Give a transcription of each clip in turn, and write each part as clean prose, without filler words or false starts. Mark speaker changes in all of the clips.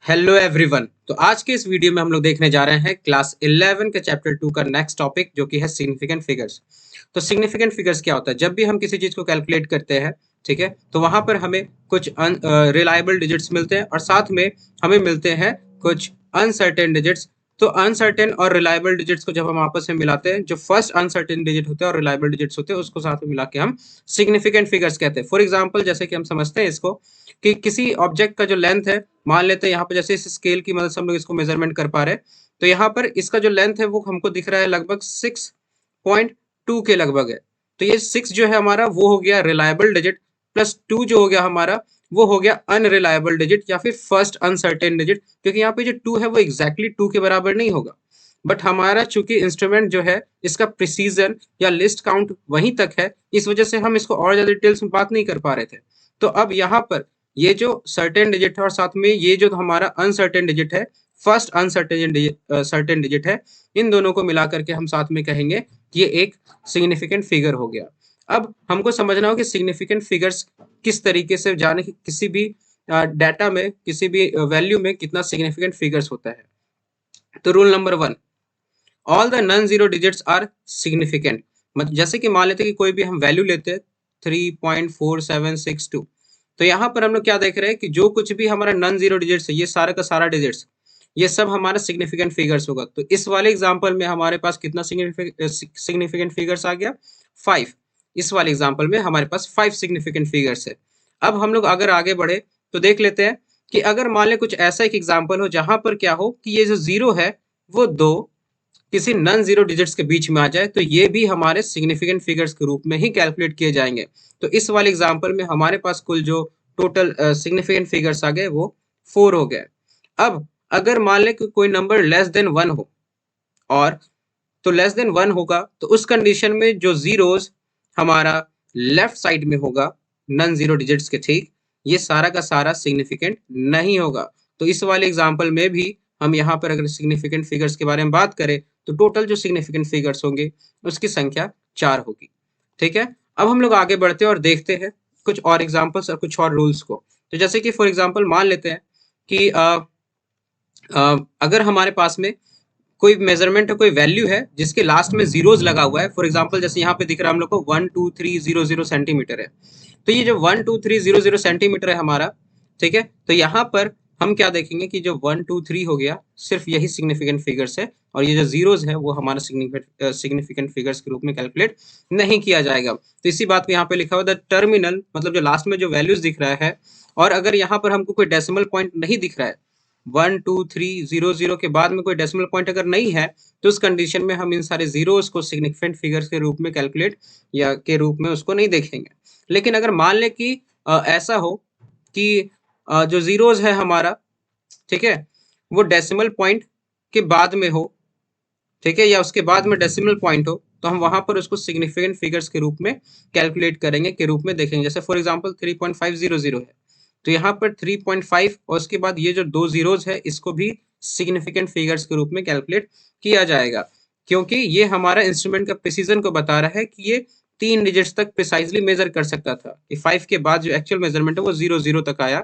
Speaker 1: Hello everyone. तो आज के इस वीडियो में हम लोग देखने जा रहे हैं क्लास 11 के चैप्टर 2 का नेक्स्ट टॉपिक जो कि है सिग्निफिकेंट फिगर्स। तो सिग्निफिकेंट फिगर्स क्या होता है? जब भी हम किसी चीज को कैलकुलेट करते हैं, ठीक है, तो वहां पर हमें कुछ रिलायबल डिजिट्स मिलते हैं और साथ में हमें मिलते हैं कुछ अनसर्टेन डिजिट्स। तो अनसर्टेन और रिलायबल डिजिट्स को जब हम आपस में मिलाते हैं, जो फर्स्ट अनसर्टेन डिजिट होते हैं और रिलायबल डिजिट्स होते हैं, उसको साथ में मिला के हम सिग्निफिकेंट फिगर्स कहते हैं। फॉर एग्जाम्पल, जैसे कि हम समझते हैं इसको कि किसी ऑब्जेक्ट का जो लेंथ है, मान लेते हैं यहाँ पे जैसे इस स्केल की मदद से हम लोग इसको मेजरमेंट कर पा रहे हैं, तो यहाँ पर इसका जो लेंथ है वो हमको दिख रहा है लगभग 6.2 के लगभग है। तो ये 6 जो है हमारा वो हो गया रिलायबल डिजिट, प्लस 2 जो हो गया हमारा वो हो गया अनरिलायबल डिजिट या फिर फर्स्ट अनसर्टेन डिजिट, क्योंकि यहाँ पे जो 2 है वो एग्जैक्टली 2 के बराबर नहीं होगा, बट हमारा चूंकि इंस्ट्रूमेंट जो है इसका प्रिसीजन या लिस्ट काउंट वहीं तक है, इस वजह से हम इसको और ज्यादा डिटेल्स में बात नहीं कर पा रहे थे। तो अब यहाँ पर ये जो सर्टेन डिजिट है और साथ में ये जो हमारा अनसर्टेन डिजिट है, first uncertain digit certain digit है, इन दोनों को मिला करके हम साथ में कहेंगे कि ये एक सिग्निफिकेंट फिगर हो गया। अब हमको समझना हो कि सिग्निफिकेंट फिगर्स किस तरीके से जाने कि किसी भी डाटा में, किसी भी वैल्यू में कितना सिग्निफिकेंट फिगर्स होता है। तो rule number 1, all the non zero digits are significant. मतलब जैसे कि मान लेते हैं कि कोई भी हम वैल्यू लेते हैं 3.4762, तो यहाँ पर हम लोग क्या देख रहे हैं कि जो कुछ भी हमारा नॉन जीरो डिजिट्स है, ये सारा का सारा डिजिट्स, ये सब हमारा सिग्निफिकेंट फिगर्स होगा। तो इस वाले एग्जांपल में हमारे पास कितना सिग्निफिकेंट फिगर्स आ गया? 5। इस वाले एग्जांपल में हमारे पास 5 सिग्निफिकेंट फिगर्स है। अब हम लोग अगर आगे बढ़े तो देख लेते हैं कि अगर मान ले कुछ ऐसा एक एग्जाम्पल हो जहां पर क्या हो कि ये जो जीरो है वो दो किसी नॉन जीरो डिजिट्स के बीच में आ जाए, तो ये भी हमारे सिग्निफिकेंट फिगर्स के रूप में ही कैलकुलेट किए जाएंगे। तो इस वाले एग्जांपल में हमारे पास कुल जो टोटल सिग्निफिकेंट फिगर्स आ गए वो 4 हो गए। अब अगर मान लें कि कोई नंबर लेस देन 1 हो, और तो लेस देन 1 होगा तो उस कंडीशन में जो जीरोस हमारा लेफ्ट साइड में होगा नॉन जीरो डिजिट्स के, ठीक, ये सारा का सारा सिग्निफिकेंट नहीं होगा। तो इस वाले एग्जांपल में भी हम यहाँ पर अगर सिग्निफिकेंट फिगर्स के बारे में बात करें तो टोटल जो सिग्निफिकेंट फिगर्स होंगे उसकी संख्या 4 होगी। ठीक है, अब हम लोग आगे बढ़ते हैं और देखते हैं कुछ और एग्जाम्पल्स और कुछ और रूल्स को। तो जैसे कि फॉर एग्जाम्पल मान लेते हैं कि अगर हमारे पास में कोई मेजरमेंट है, कोई वैल्यू है जिसके लास्ट में जीरोस लगा हुआ है। फॉर एग्जांपल जैसे यहाँ पे दिख रहा है हम लोग को 12300 सेंटीमीटर है। तो ये जो 12300 सेंटीमीटर है हमारा, ठीक है, तो यहाँ पर हम क्या देखेंगे कि जो 123 हो गया सिर्फ यही सिग्निफिकेंट फिगर्स है, और ये जो जीरोस है वो हमारा सिग्निफिकेंट फिगर्स के रूप में कैलकुलेट नहीं किया जाएगा। तो इसी बात को यहाँ पे लिखा हुआ द टर्मिनल, मतलब जो लास्ट में जो वैल्यूज दिख रहा है, और अगर यहाँ पर हमको कोई डेसिमल पॉइंट नहीं दिख रहा है, 12300 के बाद में कोई डेसिमल पॉइंट अगर नहीं है, तो उस कंडीशन में हम इन सारे जीरोस को सिग्निफिकेंट फिगर्स के रूप में कैलकुलेट या के रूप में उसको नहीं देखेंगे। लेकिन अगर मान ले कि ऐसा हो कि जो जीरोस है हमारा, ठीक है, वो डेसिमल पॉइंट के बाद में हो, ठीक है, या उसके बाद में डेसिमल पॉइंट हो, तो हम वहां पर उसको सिग्निफिकेंट फिगर्स के रूप में कैलकुलेट करेंगे, के रूप में देखेंगे। जैसे फॉर एग्जांपल 3.500 है, तो यहाँ पर 3.5 और उसके बाद ये जो दो जीरोस है इसको भी सिग्निफिकेंट फिगर्स के रूप में कैलकुलेट किया जाएगा, क्योंकि ये हमारा इंस्ट्रूमेंट का प्रिसीजन को बता रहा है कि ये 3 डिजिट्स तक प्रिसाइजली मेजर कर सकता था, कि 5 के बाद जो एक्चुअल मेजरमेंट है वो 00 तक आया।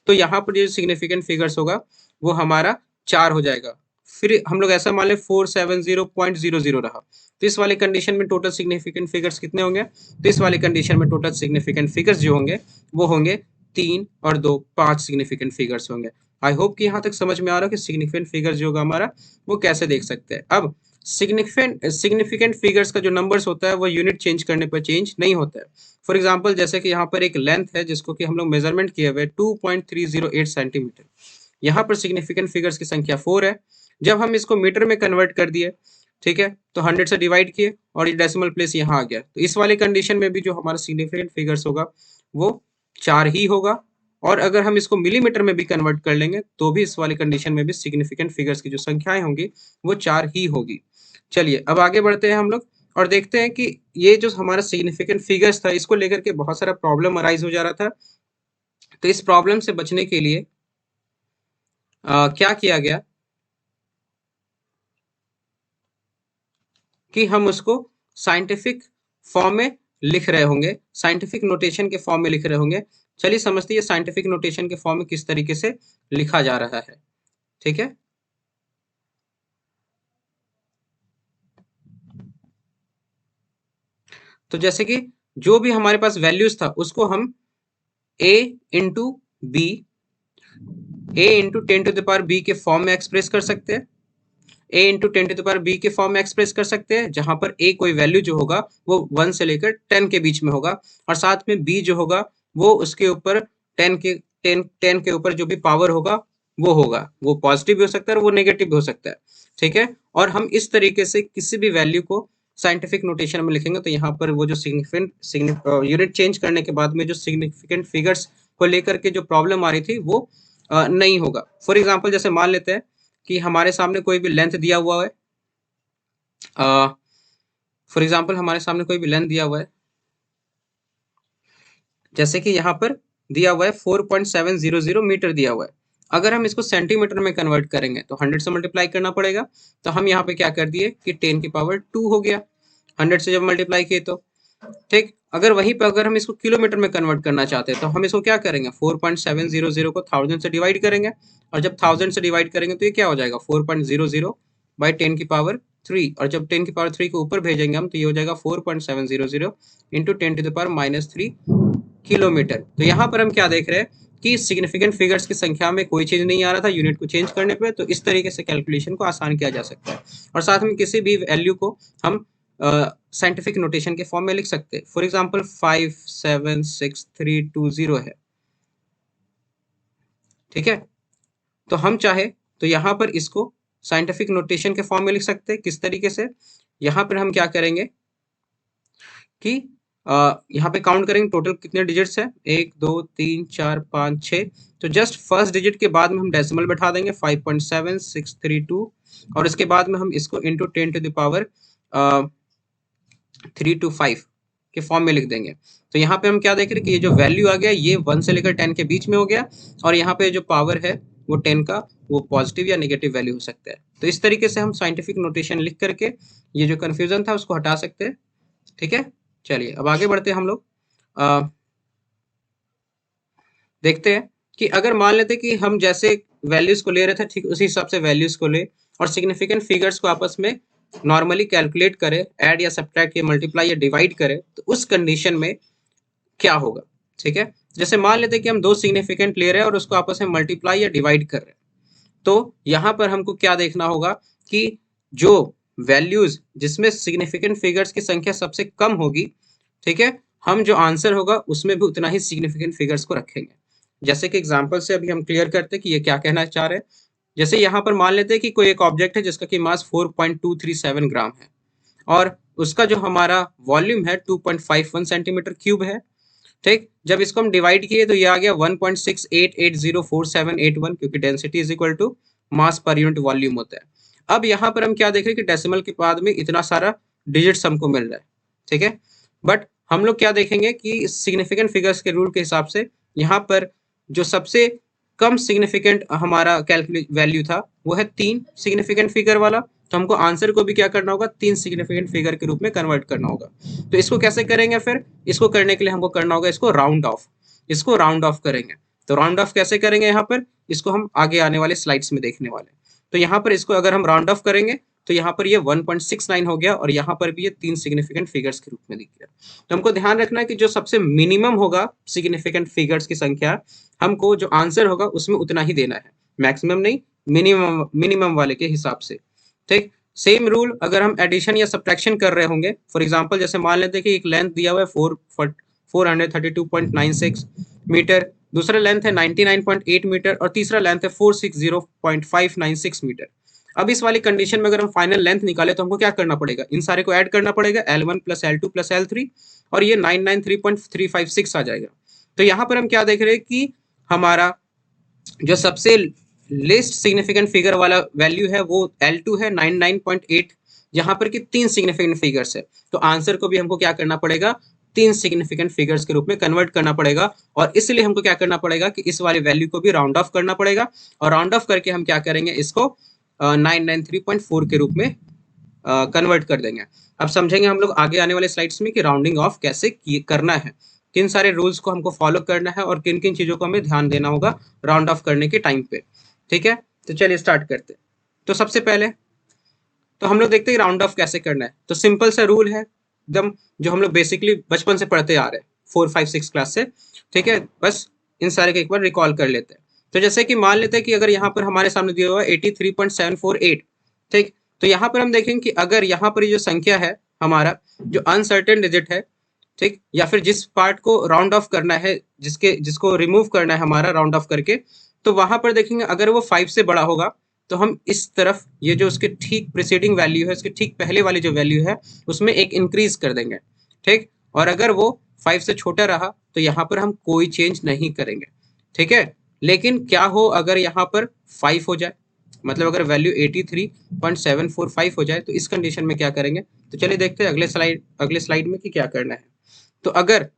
Speaker 1: तो यहाँ पर जो सिग्निफिकेंट फिगर्स होगा वो हमारा 4 हो जाएगा। फिर हम लोग ऐसा मान ले 470.00 रहा, तो इस वाले कंडीशन में टोटल सिग्निफिकेंट फिगर्स कितने होंगे? तो इस वाले कंडीशन में टोटल सिग्निफिकेंट फिगर्स जो होंगे वो होंगे 3 और 2, 5 सिग्निफिकेंट फिगर्स होंगे। आई होप कि यहाँ तक समझ में आ रहा है कि सिग्निफिकेंट फिगर्स जो होगा हमारा वो कैसे देख सकते हैं। अब सिग्निफिकेंट फिगर्स का जो नंबर्स होता है वो यूनिट चेंज करने पर चेंज नहीं होता है। फॉर एग्जांपल जैसे कि यहाँ पर एक लेंथ है जिसको कि हम लोग मेजरमेंट किए हुए 2.308 सेंटीमीटर, यहाँ पर सिग्निफिकेंट फिगर्स की संख्या 4 है। जब हम इसको मीटर में कन्वर्ट कर दिए, ठीक है, तो 100 से डिवाइड किए और ये डेसिमल प्लेस यहाँ आ गया, तो इस वाले कंडीशन में भी जो हमारा सिग्निफिकेंट फिगर्स होगा वो 4 ही होगा। और अगर हम इसको मिलीमीटर में भी कन्वर्ट कर लेंगे तो भी इस वाले कंडीशन में भी सिग्निफिकेंट फिगर्स की जो संख्याएं होंगी वो 4 ही होगी। चलिए अब आगे बढ़ते हैं हम लोग और देखते हैं कि ये जो हमारा सिग्निफिकेंट फिगर्स था इसको लेकर के बहुत सारा प्रॉब्लम अराइज हो जा रहा था। तो इस प्रॉब्लम से बचने के लिए क्या किया गया कि हम उसको साइंटिफिक फॉर्म में लिख रहे होंगे, साइंटिफिक नोटेशन के फॉर्म में लिख रहे होंगे, चलिए समझते हैं साइंटिफिक नोटेशन के फॉर्म में किस तरीके से लिखा जा रहा है। ठीक है, तो जैसे कि जो भी हमारे पास वैल्यूज था उसको हम a into B, a into 10⁻b के फॉर्म में एक्सप्रेस कर सकते हैं, a इंटू 10⁻b के फॉर्म में एक्सप्रेस कर सकते हैं, जहां पर a कोई वैल्यू जो होगा वो 1 से लेकर 10 के बीच में होगा, और साथ में b जो होगा वो उसके ऊपर 10 के ऊपर जो भी पावर होगा वो होगा, वो पॉजिटिव भी हो सकता है और वो नेगेटिव भी हो सकता है। ठीक है, और हम इस तरीके से किसी भी वैल्यू को साइंटिफिक नोटेशन में लिखेंगे तो यहाँ पर वो जो सिग्निफिकेंट यूनिट चेंज करने के बाद में जो सिग्निफिकेंट फिगर्स को लेकर के जो प्रॉब्लम आ रही थी वो नहीं होगा। फॉर एग्जाम्पल जैसे मान लेते हैं कि हमारे सामने कोई भी लेंथ दिया हुआ है, फॉर एग्जाम्पल हमारे सामने कोई भी लेंथ दिया हुआ है, जैसे कि यहाँ पर दिया हुआ है 4.700 मीटर दिया हुआ है। अगर हम इसको सेंटीमीटर में कन्वर्ट करेंगे तो 100 से मल्टीप्लाई करना पड़ेगा, तो हम यहाँ पे क्या कर दिए कि 10 की पावर 2 हो गया 100 से जब मल्टीप्लाई किए तो। ठीक, अगर वहीं पर अगर हम इसको किलोमीटर में कन्वर्ट करना चाहते हैं तो हम इसको क्या करेंगे, 4.700 को 1000 से डिवाइड करेंगे, और जब 1000 से डिवाइड करेंगे तो ये क्या हो जाएगा 4.00 बाई 10 की पावर 3, और जब 10 की पावर 3 को ऊपर भेजेंगे हम तो ये हो जाएगा 4.700 इंटू 10⁻³ किलोमीटर। तो यहाँ पर हम क्या देख रहे हैं कि सिग्निफिकेंट फिगर्स की संख्या में कोई चेंज नहीं आ रहा था यूनिट को चेंज करने पे, तो इस तरीके से कैलकुलेशन को आसान किया जा सकता है। और साथ में किसी भी वैल्यू को हम साइंटिफिक नोटेशन के फॉर्म में लिख सकते हैं। फॉर एग्जांपल 576,320 है। ठीक है, तो हम चाहे तो यहाँ पर इसको साइंटिफिक नोटेशन के फॉर्म में लिख सकते हैं। किस तरीके से, यहाँ पर हम क्या करेंगे कि यहाँ पे काउंट करेंगे टोटल कितने डिजिट्स है, 1 2 3 4 5 6, तो जस्ट फर्स्ट डिजिट के बाद में हम डेसिमल बैठा देंगे 5.7632, और इसके बाद में हम इसको इंटू 10⁻325 के फॉर्म में लिख देंगे। तो यहाँ पे हम क्या देख रहे हैं कि ये जो वैल्यू आ गया ये 1 से लेकर 10 के बीच में हो गया, और यहाँ पे जो पावर है वो 10 का वो पॉजिटिव या नेगेटिव वैल्यू हो सकता है। तो इस तरीके से हम साइंटिफिक नोटेशन लिख करके ये जो कंफ्यूजन था उसको हटा सकते हैं। ठीक है, चलिए अब आगे बढ़ते हैं हम लोग। देखते हैं कि अगर मान लेते कि हम जैसे वैल्यूज को ले रहे थे ठीक उसी हिसाब से वैल्यूज को ले और सिग्निफिकेंट फिगर्स को आपस में नॉर्मली कैलकुलेट करे, ऐड या सब्ट्रैक्ट या मल्टीप्लाई या डिवाइड करे, तो उस कंडीशन में क्या होगा। ठीक है, जैसे मान लेते कि हम दो सिग्निफिकेंट ले रहे हैं और उसको आपस में मल्टीप्लाई या डिवाइड कर रहे हैं, तो यहाँ पर हमको क्या देखना होगा कि जो वैल्यूज जिसमें सिग्निफिकेंट फिगर्स की संख्या सबसे कम होगी, ठीक है, हम जो आंसर होगा उसमें भी उतना ही सिग्निफिकेंट फिगर्स को रखेंगे। जैसे कि एग्जांपल से अभी हम क्लियर करते हैं कि ये क्या कहना चाह रहे हैं। जैसे यहाँ पर मान लेते हैं कि कोई एक ऑब्जेक्ट है जिसका कि मास 4.237 ग्राम है और उसका जो हमारा वॉल्यूम है 2.51 सेंटीमीटर क्यूब है। ठीक, जब इसको हम डिवाइड किए तो ये आ गया 1.68804781, क्योंकि density is equal to mass per unit volume होता है। अब यहाँ पर हम क्या देख रहे हैं कि डेसिमल के बाद में इतना सारा डिजिट्स हमको मिल रहा है। ठीक है, बट हम लोग क्या देखेंगे कि सिग्निफिकेंट फिगर्स के रूल के हिसाब से यहाँ पर जो सबसे कम सिग्निफिकेंट हमारा कैलकुलेट वैल्यू था वो है 3 सिग्निफिकेंट फिगर वाला, तो हमको आंसर को भी क्या करना होगा 3 सिग्निफिकेंट फिगर के रूप में कन्वर्ट करना होगा। तो इसको कैसे करेंगे, फिर इसको करने के लिए हमको करना होगा इसको राउंड ऑफ, इसको राउंड ऑफ करेंगे। तो राउंड ऑफ कैसे करेंगे, यहाँ पर इसको हम आगे आने वाले स्लाइड्स में देखने वाले। तो यहाँ पर इसको अगर हम राउंड ऑफ करेंगे तो यहाँ पर ये 1.69 हो गया और यहाँ पर भी ये 3 सिग्निफिकेंट फिगर्स के रूप में दिख गया। तो हमको ध्यान रखना है कि जो सबसे मिनिमम होगा सिग्निफिकेंट फिगर्स की संख्या, हमको जो आंसर होगा उसमें उतना ही देना है, मैक्सिमम नहीं, मिनिमम वाले के हिसाब से। ठीक, सेम रूल अगर हम एडिशन या सब्ट्रैक्शन कर रहे होंगे, फॉर एग्जांपल जैसे मान लेते हैं कि एक लेंथ दिया हुआ है 432.96 मीटर, दूसरा लेंथ है 99.8 मीटर और तीसरा लेंथ है 460.596 मीटर। अब इस वाली कंडीशन में अगर हम फाइनल लेंथ निकाले तो हमको क्या करना पड़ेगा, इन सारे को ऐड करना पड़ेगा, L1 plus L2 plus L3, और ये 993.356 आ जाएगा। तो यहाँ पर हम क्या देख रहे हैं कि हमारा जो सबसे लेस्ट सिग्निफिकेंट फिगर वाला वैल्यू है वो L2 है 99.8, यहाँ पर कि 3 सिग्निफिकेंट फिगर्स है, तो आंसर को भी हमको क्या करना पड़ेगा 3 सिग्निफिकेंट फिगर्स के रूप में कन्वर्ट करना पड़ेगा। और इसलिए हमको क्या करना पड़ेगा कि इस वाले वैल्यू को भी राउंड ऑफ करना पड़ेगा, और राउंड ऑफ करके हम क्या करेंगे इसको 993.4 के रूप में कन्वर्ट कर देंगे। अब समझेंगे हम लोग आगे आने वाले स्लाइड्स में कि राउंडिंग ऑफ कैसे करना है। किन सारे रूल्स को हमको फॉलो करना है और किन किन चीज़ों को हमें ध्यान देना होगा राउंड ऑफ करने के टाइम पे। ठीक है, तो चलिए स्टार्ट करते हैं। तो सबसे पहले तो हम लोग देखते हैं राउंड ऑफ कैसे करना है। तो सिंपल सा रूल है एकदम, जो हम लोग बेसिकली बचपन से पढ़ते आ रहे हैं 4, 5, 6 क्लास से। ठीक है, बस इन सारे को एक बार रिकॉल कर लेते हैं। तो जैसे कि मान लेते हैं कि अगर यहाँ पर हमारे सामने दिया हुआ है 83.748, ठीक, तो यहाँ पर हम देखेंगे कि अगर यहाँ पर ये जो संख्या है हमारा, जो अनसर्टेन डिजिट है, ठीक, या फिर जिस पार्ट को राउंड ऑफ करना है, जिसको रिमूव करना है हमारा राउंड ऑफ करके, तो वहां पर देखेंगे अगर वो 5 से बड़ा होगा तो हम इस तरफ ये जो उसके ठीक प्रीसीडिंग वैल्यू है, इसके ठीक पहले वाली जो वैल्यू है उसमें एक इंक्रीज कर देंगे। ठीक, और अगर वो 5 से छोटा रहा तो यहाँ पर हम कोई चेंज नहीं करेंगे। ठीक है, लेकिन क्या हो अगर यहाँ पर 5 हो जाए, मतलब अगर वैल्यू 83.745 हो जाए, तो इस कंडीशन में क्या करेंगे। तो चलिए देखते हैं अगले स्लाइड में कि क्या करना है। तो अगर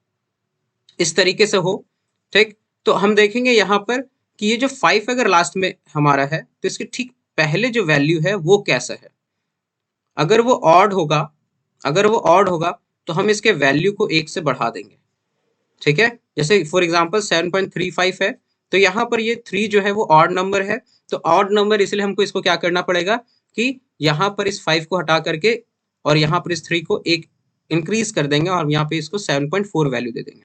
Speaker 1: इस तरीके से हो, ठीक, तो हम देखेंगे यहाँ पर कि ये जो 5 अगर लास्ट में हमारा है तो इसके ठीक पहले जो वैल्यू है वो कैसा है। अगर वो ऑड होगा तो हम इसके वैल्यू को 1 से बढ़ा देंगे। ठीक है, जैसे फॉर एग्जांपल 7.35 है, तो यहाँ पर ये 3 जो है वो ऑड नंबर है, तो ऑड नंबर इसलिए हमको इसको क्या करना पड़ेगा कि यहाँ पर इस 5 को हटा करके और यहाँ पर इस 3 को एक इंक्रीज कर देंगे और यहाँ पे इसको 7.4 वैल्यू दे देंगे।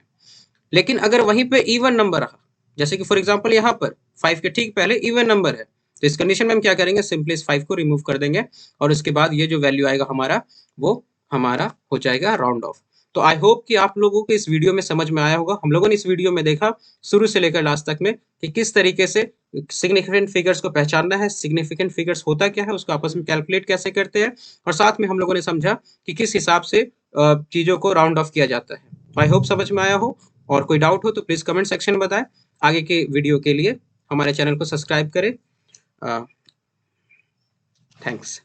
Speaker 1: लेकिन अगर वहीं पे इवन नंबर रहा, जैसे कि फॉर एग्जांपल यहाँ पर 5 के ठीक पहले इवन नंबर है, तो इस कंडीशन में हम क्या करेंगे, सिंपली इस 5 को रिमूव कर देंगे और उसके बाद ये जो वैल्यू आएगा हमारा, वो हमारा हो जाएगा राउंड ऑफ। तो आई होप कि आप लोगों को इस वीडियो में समझ में आया होगा। हम लोगों ने इस वीडियो में देखा शुरू से लेकर लास्ट तक में कि किस तरीके से सिग्निफिकेंट फिगर्स को पहचानना है, सिग्निफिकेंट फिगर्स होता क्या है, उसको आपस में कैलकुलेट कैसे करते हैं, और साथ में हम लोगों ने समझा कि किस हिसाब से चीजों को राउंड ऑफ किया जाता है। आई होप समझ में आया हो, और कोई डाउट हो तो प्लीज कमेंट सेक्शन में बताएं। आगे के वीडियो के लिए हमारे चैनल को सब्सक्राइब करें। थैंक्स।